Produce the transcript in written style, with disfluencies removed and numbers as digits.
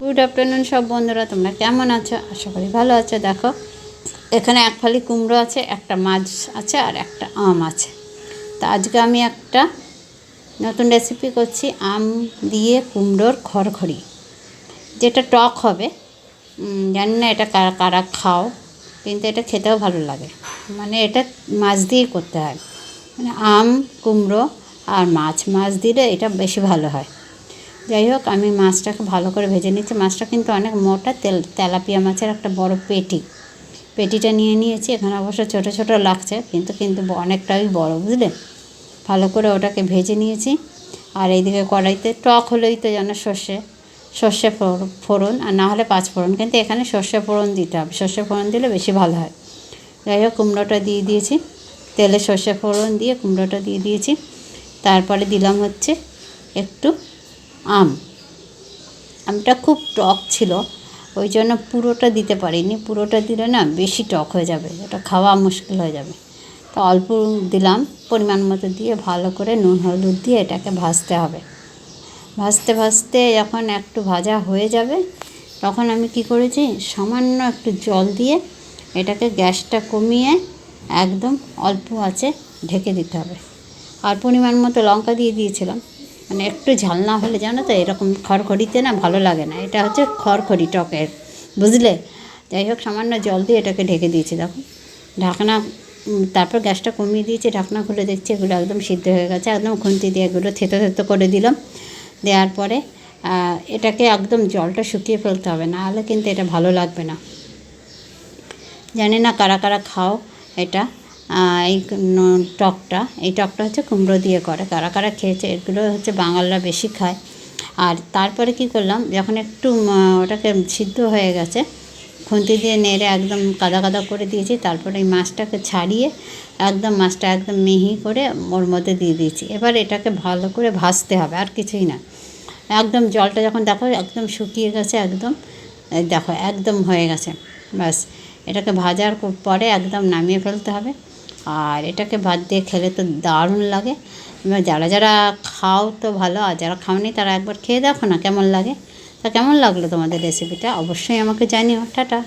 Good afternoon সব বন্ধুরা, তোমরা কেমন আছো? আশা করি ভালো আছো। দেখো, এখানে এক ফালি কুমড়ো আছে, একটা মাছ আছে আর একটা আম আছে। তা আজকে আমি একটা নতুন রেসিপি করছি, আম দিয়ে কুমড়োর খড়খড়ি, যেটা টক হবে। জানি না এটা কারা কারা খাও, কিন্তু এটা খেতেও ভালো লাগে। মানে এটা মাছ দিয়েই করতে হয়, মানে আম, কুমড়ো আর মাছ দিলে এটা বেশি ভালো হয়। যাই হোক, আমি মাছটাকে ভালো করে ভেজে নিচ্ছি। মাছটা কিন্তু অনেক মোটা, তেলাপিয়া মাছের একটা বড় পেটিটা নিয়ে নিয়েছি। এখানে অবশ্য ছোটো ছোটো লাগছে, কিন্তু অনেকটাই বড়, বুঝলে। ভালো করে ওটাকে ভেজে নিয়েছি। আর এইদিকে কড়াইতে টক হলেই তো যেন সর্ষে ফোড়ন, আর না হলে পাঁচ ফোড়ন, কিন্তু এখানে সর্ষে ফোড়ন দিতে হবে। সর্ষে ফোড়ন দিলে বেশি ভালো হয়। যাই হোক, কুমড়োটা দিয়ে দিয়েছি, তেলে সর্ষে ফোড়ন দিয়ে কুমড়োটা দিয়ে দিয়েছি। তারপরে দিলাম হচ্ছে একটু আমটা খুব টক ছিল, ওই জন্য পুরোটা দিতে পারিনি। পুরোটা দিলে না বেশি টক হয়ে যাবে, এটা খাওয়া মুশকিল হয়ে যাবে। তো অল্প দিলাম, পরিমাণ মতো দিয়ে ভালো করে নুন হলুদ দিয়ে এটাকে ভাজতে হবে। ভাজতে ভাজতে যখন একটু ভাজা হয়ে যাবে, তখন আমি কি করেছি, সামান্য একটু জল দিয়ে এটাকে গ্যাসটা কমিয়ে একদম অল্প আঁচে ঢেকে দিতে হবে। আর পরিমাণ মতো লঙ্কা দিয়ে দিয়েছিলাম। মানে একটু ঝাল না হলে, জানো তো, এরকম খড়খড়িতে না ভালো লাগে না। এটা হচ্ছে খড়খড়ি টকের, বুঝলে। যাই হোক, সামান্য জল দিয়ে এটাকে ঢেকে দিয়েছি। দেখো, ঢাকনা, তারপর গ্যাসটা কমিয়ে দিয়েছি, ঢাকনা খুলে দেখছি এগুলো একদম সিদ্ধ হয়ে গেছে। একদম খুন্তি দিয়ে এগুলো থেতো করে দিলাম। দেওয়ার পরে এটাকে একদম জলটা শুকিয়ে ফেলতে হবে, না হলে কিন্তু এটা ভালো লাগবে না। জানি না কারা কারা খাও এটা, এই টকটা হচ্ছে কুমড়ো দিয়ে করে। কারা কারা খেয়েছে, এগুলো হচ্ছে বাঙালরা বেশি খায়। আর তারপরে কি করলাম, যখন একটু ওটাকে সিদ্ধ হয়ে গেছে, খুন্তি দিয়ে নেড়ে একদম কাদা কাদা করে দিয়েছি। তারপরে এই মাছটাকে ছাড়িয়ে মাছটা একদম মিহি করে ওর মধ্যে দিয়ে দিয়েছি। এবার এটাকে ভালো করে ভাজতে হবে, আর কিছুই না। একদম জলটা যখন দেখো একদম শুকিয়ে গেছে, দেখো একদম হয়ে গেছে, ব্যাস। এটাকে ভাজার পরে একদম নামিয়ে ফেলতে হবে। আর এটাকে ভাত দিয়ে খেলে তো দারুণ লাগে। এবার যারা যারা খাও তো ভালো, আর যারা খাওনি তারা একবার খেয়ে দেখো না কেমন লাগে। তা কেমন লাগলো তোমাদের রেসিপিটা, অবশ্যই আমাকে জানিও। টাটা।